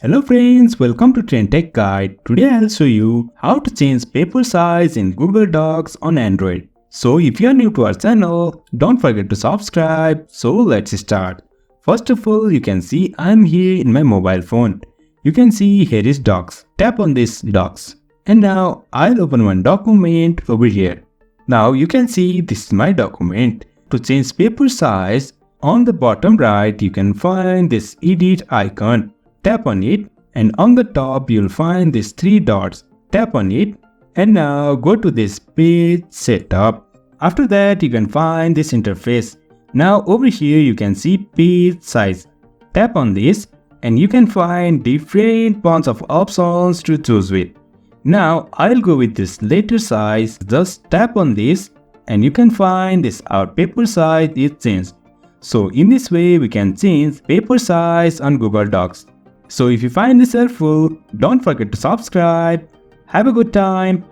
Hello friends, welcome to TrendTech Guide. Today I'll show you how to change paper size in Google Docs on Android. So if you are new to our channel, don't forget to subscribe. So let's start. First of all, you can see I'm here in my mobile phone. You can see here is Docs. Tap on this Docs. And now I'll open one document over here. Now you can see this is my document. To change paper size, on the bottom right you can find this edit icon. Tap on it and on the top you'll find these three dots. Tap on it and now go to this page setup. After that you can find this interface. Now over here you can see page size. Tap on this and you can find different bunch of options to choose with. Now I'll go with this letter size. Just tap on this and you can find this our paper size is changed. So in this way we can change paper size on Google Docs. So if you find this helpful, don't forget to subscribe. Have a good time.